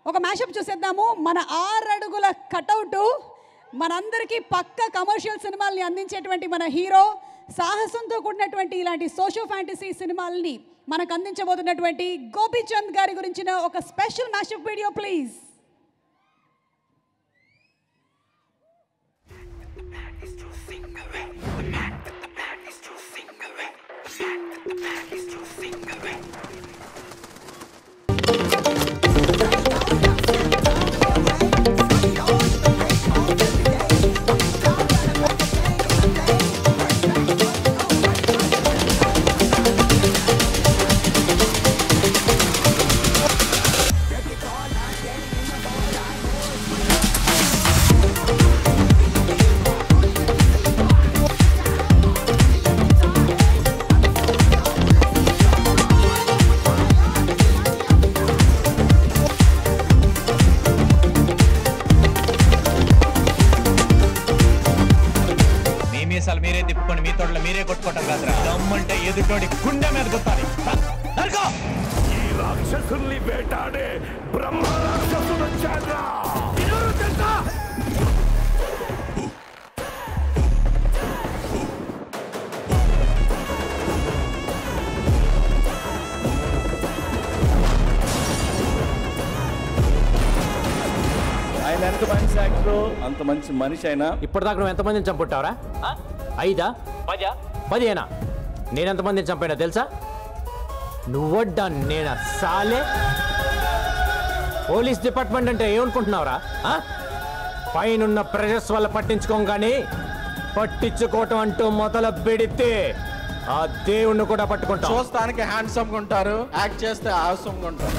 ఒక మ్యాషప్ చూసేద్దాము. మన 6 అడుగుల కటౌట్ మనందరికీ పక్క కమర్షియల్ సినిమాల్ని అందించేటువంటి మన హీరో, సాహసంతో కూడినటువంటి ఇలాంటి సోషో ఫ్యాంటసీ సినిమాల్ని మనకు అందించబోతున్నటువంటి గోపీచంద్ గారి గురించిన ఒక స్పెషల్ మ్యాషప్ వీడియో ప్లీజ్. మీరే తిప్పుకొని మీ తోటలో మీరే కొట్టుకోవటం కాదురా, దమ్మంటే ఎదుటోడి గుండె మీద కొట్టాలి. ఈ రాక్షసుల్ని వేటాడే బ్రహ్మ రాక్షసుడు వచ్చాడ్రా. ఆయన ఎంత మంచి యాక్టర్, అంత మంచి మనిషి అయినా ఇప్పటిదాకా నువ్వు ఎంతమందిని చంపుంటావురా? 5, 10, 10 నేను ఎంతమందిని చంపానా తెలుసా? నువ్వడ్డా నేనా సాలే? పోలీస్ డిపార్ట్మెంట్ అంటే ఏమనుకుంటున్నావురా? పైనున్న ప్రెషర్స్ వల్ల పట్టించుకోగానే పట్టించుకోవటం అంటూ మొదలు పెడితే ఆ దేవుణ్ణి కూడా పట్టుకుంటాం. చూస్తానికి హ్యాండ్సమ్ గా ఉంటారు, యాక్ట్ చేస్తే ఆసమ్ గా ఉంటారు.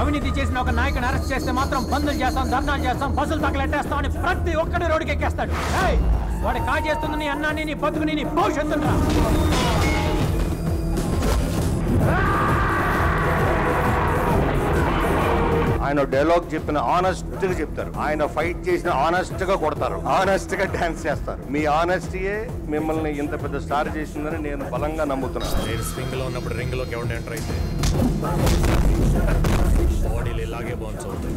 అవినీతి చేసిన ఒక నాయకుని అరెస్ట్ చేస్తే మాత్రం బంధులు చేస్తాం, ధర్నాలు చేస్తాం, బస్సులు తగలెట్టేస్తాం అని ప్రతి ఒక్కడి రోడ్డుకి ఎక్కేస్తాడు. వాడు కాజేస్తుంది నీ అన్నాన్ని, నీ బతుకుని, నీ భవిష్యత్తురా. ఆయన డైలాగ్ చెప్పిన ఆనెస్ట్ గా చెప్తారు, ఆయన ఫైట్ చేసిన ఆనెస్ట్ గా కొడతారు, ఆనెస్ట్ గా డాన్స్ చేస్తారు. మీ ఆనెస్టీయే మిమ్మల్ని ఇంత పెద్ద స్టార్ చేసిందని నేను బలంగా నమ్ముతున్నాను. నేను స్వింగ్ లో ఉన్నప్పుడు రింగ్ లోకి ఎవరు ఎంటర్ అయితే బాడీలు ఇలాగే బౌన్స్ అవుతాయి.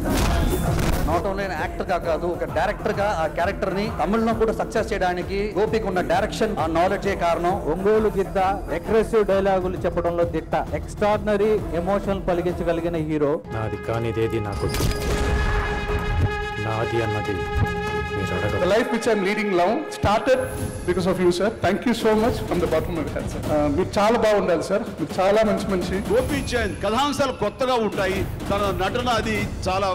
నాట్ ఓన్లీ యాక్టర్ గా కాదు, ఒక డైరెక్టర్ గా ఆ క్యారెక్టర్ ని తమిళలో కూడా సక్సెస్ చేయడానికి గోపికి ఉన్న డైరెక్షన్, ఆ నాలెడ్జ్ కారణం. ఒంగోలు గిద్ద అగ్రెసివ్ డైలాగులు చెప్పడంలో దిట్ట, ఎక్స్ట్రాడినరీ ఎమోషన్ పలిగించగలిగిన హీరో. నాది కానిదేది నాకు, నాది అన్నది The life which I'm leading now started because of you, sir. Thank you so much from the bottom of my heart, sir. మీరు చాలా బాగుండాలి సార్, మీరు చాలా మంచి గోపీచంద్ కథాంశాలు కొత్తగా ఉంటాయి, తన నటన అది చాలా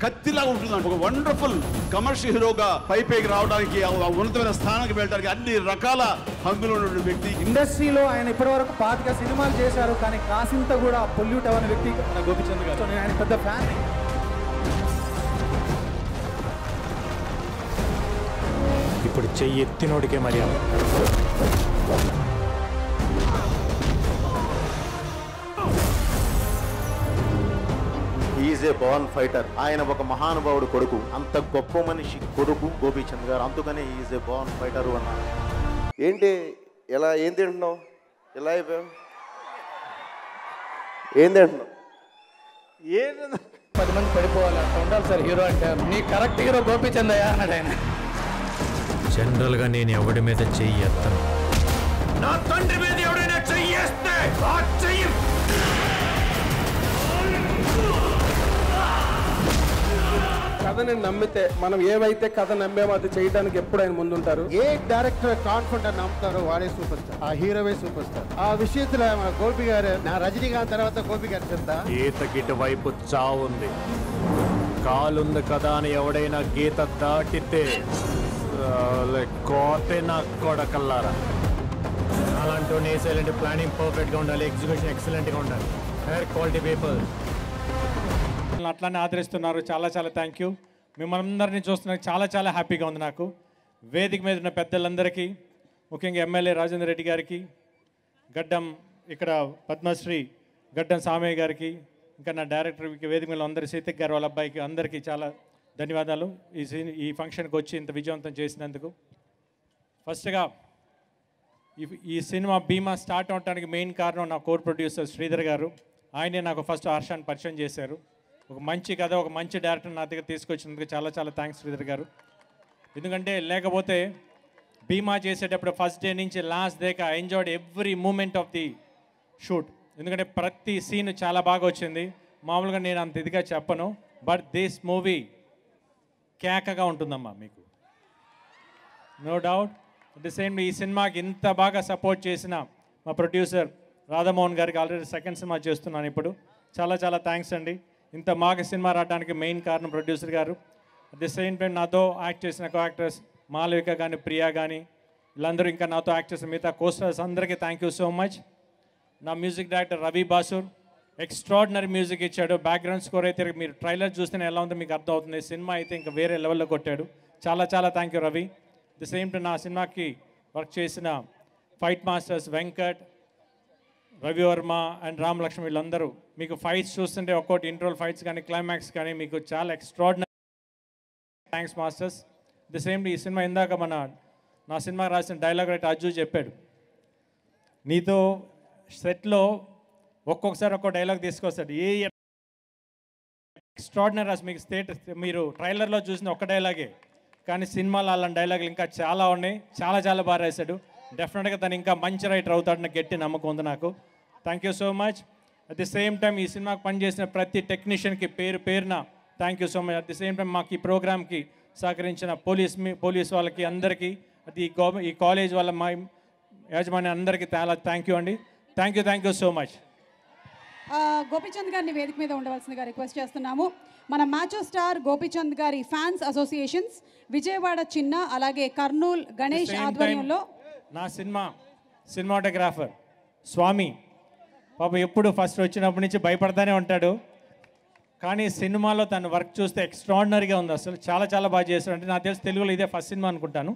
కత్తిలా ఉంటుంది. ఒక వండర్ఫుల్ కమర్షియల్ హీరోగా పైకి రావడానికి, ఉన్నతమైన స్థానానికి వెళ్ళడానికి అన్ని రకాల హంగులు ఉన్న వ్యక్తి. ఇండస్ట్రీలో ఆయన ఇప్పటివరకు 25 సినిమాలు చేశారు, కానీ కాసింత కూడా పొల్యూట్ అవ్వని వ్యక్తి గోపీచంద్ గారు. నేను ఆయన పెద్ద ఫ్యాన్. ఇప్పుడు చెయ్యి ఎత్తినోడికే మర్యాద. Is a born fighter. ఆయన ఒక మహానుభావుడు కొడుకు, అంత గొప్ప మనిషి కొడుకు గోపీచంద్ గారు. అందుకనే ఈజ్ ఏ బార్న్ ఫైటర్ అన్నారు. ఏంటి ఎలా ఏం తింటున్నావు, ఎలా అయిపోయావు, ఏం తింటున్నావు? 10 మంది పడిపోవాలి, అట్లా ఉండాలి సార్ హీరో అంటే. నీ కరెక్ట్ హీరో గోపీచంద్ అయ్యా అన్నాడు ఆయన. జనరల్గా నేను ఎవడి మీద చెయ్యి ఎత్తను. నా తండ్రి మీద ఎవడైనా చెయ్యేస్తే ఆ చెయ్యి కథని నమ్మితే, మనం ఏవైతే కథ నమ్మామో అది చేయడానికి ఎప్పుడు ఆయన ముందుంటారు. ఏ డైరెక్టర్ కాన్ఫిడెంట్ అని నమ్ముతారో వాడే సూపర్ స్టార్, ఆ హీరోవే సూపర్ స్టార్. ఆ విషయంలో మన గోపి గారు, నా రజనీకాంత్ తర్వాత గోపి గారు చెప్తా. గీతకిటి వైపు చావుంది, కాలుంది కదా అని ఎవడైనా గీత దాటితే కోతే నా కొడకల్లారా. అలాంటి నేసేలాంటి ప్లానింగ్ పర్ఫెక్ట్గా ఉండాలి, ఎగ్జిక్యూషన్ ఎక్సలెంట్గా ఉండాలి, హెయిర్ క్వాలిటీ పీపుల్ అట్లానే ఆదరిస్తున్నారు. చాలా చాలా థ్యాంక్ యూ. మిమ్మల్ని అందరినీ చూస్తున్నా చాలా హ్యాపీగా ఉంది నాకు. వేదిక మీద ఉన్న పెద్దలందరికీ, ముఖ్యంగా ఎమ్మెల్యే రాజేంద్ర రెడ్డి గారికి, గడ్డం ఇక్కడ పద్మశ్రీ గడ్డం సామయ్య గారికి, ఇంకా నా డైరెక్టర్ వేదిక మీద అందరి సీతక్ గారు వాళ్ళ అబ్బాయికి అందరికీ చాలా ధన్యవాదాలు ఈ ఫంక్షన్కి వచ్చి ఇంత విజయవంతం చేసినందుకు. ఫస్ట్గా ఈ సినిమా భీమా స్టార్ట్ అవడానికి మెయిన్ కారణం నా కోర్ ప్రొడ్యూసర్ శ్రీధర్ గారు. ఆయనే నాకు ఫస్ట్ హర్షాన్ని పరిచయం చేశారు. ఒక మంచి కథ, ఒక మంచి డైరెక్టర్ నా దగ్గర తీసుకొచ్చినందుకు చాలా చాలా థ్యాంక్స్ శ్రీధర్ గారు. ఎందుకంటే లేకపోతే భీమా చేసేటప్పుడు ఫస్ట్ డే నుంచి last day I enjoyed every moment of the shoot. ఎందుకంటే ప్రతి సీన్ చాలా బాగా వచ్చింది. మామూలుగా నేను అంత ఇదిగా చెప్పను, బట్ దిస్ మూవీ కేకగా ఉంటుందమ్మా మీకు, no doubt. At the same ఈ సినిమాకి ఇంత బాగా సపోర్ట్ చేసిన మా ప్రొడ్యూసర్ రాధామోహన్ గారికి ఆల్రెడీ సెకండ్ సినిమా చేస్తున్నాను ఇప్పుడు. చాలా చాలా థ్యాంక్స్ అండి. ఇంత బాగా సినిమా రావడానికి మెయిన్ కారణం ప్రొడ్యూసర్ గారు. అట్ ది సేమ్ టైం నాతో యాక్ట్ చేసిన కో యాక్టర్స్ మాలవిక కానీ ప్రియా కానీ వీళ్ళందరూ, ఇంకా నాతో యాక్ట్ చేసిన మిగతా కోస్టర్స్ అందరికీ థ్యాంక్ యూ సో మచ్. నా music director Ravi Basrur extraordinary music ఇచ్చాడు. బ్యాక్గ్రౌండ్ స్కోర్ అయితే మీరు ట్రైలర్ చూస్తేనే ఎలా ఉందో మీకు అర్థం అవుతుంది. సినిమా అయితే ఇంకా వేరే లెవెల్లో కొట్టాడు. చాలా చాలా thank you Ravi. The same time నా సినిమాకి వర్క్ చేసిన fight masters Venkat, Ravi Varma and Ram Lakshman వీళ్ళందరూ, మీకు ఫైట్స్ చూస్తుంటే ఒక్కోటి ఇంట్రోల్ ఫైట్స్ కానీ క్లైమాక్స్ కానీ మీకు చాలా extraordinary thanks masters. The same ఈ సినిమా ఇందాక నా సినిమా రాసిన డైలాగ్ రైటర్ అజ్జు చెప్పాడు, నీతో సెట్లో ఒక్కొక్కసారి ఒక్కో డైలాగ్ తీసుకొస్తాడు. ఏ ఎక్స్ట్రాడినరీ రాసి మీకు మీరు ట్రైలర్లో చూసిన ఒక్క డైలాగే, కానీ సినిమాలో అలాంటి డైలాగులు ఇంకా చాలా ఉన్నాయి. చాలా చాలా బాగా రాశాడు. డెఫినెట్గా తను ఇంకా మంచి రైటర్ అవుతాడని గట్టి నమ్మకం ఉంది నాకు. Thank you so much. At the same time ఈ సినిమాకి పనిచేసిన ప్రతి టెక్నీషియన్కి పేరున thank you so much. At the same time మాకు ఈ ప్రోగ్రామ్కి సహకరించిన పోలీస్ వాళ్ళకి అందరికీ, అది ఈ కాలేజ్ వాళ్ళ మా యాజమాన్యం అందరికీ చాలా థ్యాంక్ యూ అండి. Thank you so much. Gopichand గారిని వేదిక మీద ఉండవలసిందిగా రిక్వెస్ట్ చేస్తున్నాము. మన మ్యాచో స్టార్ గోపీచంద్ గారి ఫ్యాన్స్ అసోసియేషన్స్ విజయవాడ చిన్న, అలాగే కర్నూల్ గణేష్ ఆధ్వర్యంలో నా సినిమాటోగ్రాఫర్ స్వామి పాప ఎప్పుడు ఫస్ట్ వచ్చినప్పటి నుంచి భయపడతానే ఉంటాడు, కానీ సినిమాలో తను వర్క్ చూస్తే ఎక్స్ట్రాడినరీగా ఉంది. అసలు చాలా చాలా బాగా చేస్తాడు. అంటే నాకు తెలిసి తెలుగులో ఇదే ఫస్ట్ సినిమా అనుకుంటాను.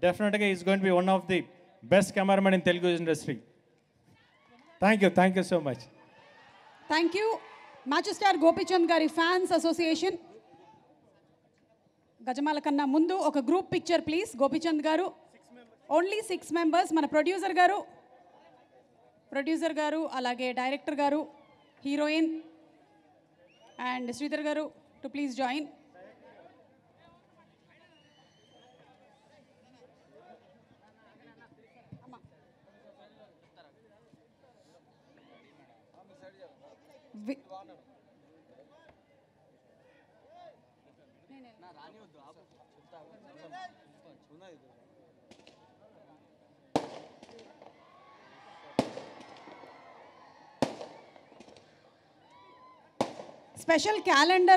డెఫినెట్గా is going to be one of the best cameraman in Telugu industry. Thank you so much. Thank you. మ్యాచో star Gopichand గారి ఫ్యాన్స్ అసోసియేషన్. గజమాల కన్నా ముందు ఒక గ్రూప్ పిక్చర్ ప్లీజ్. గోపీచంద్ గారు ఓన్లీ 6 మెంబర్స్. మన ప్రొడ్యూసర్ గారు అలాగే డైరెక్టర్ గారు, హీరోయిన్ అండ్ శ్రీధర్ గారు to please join. Special calendar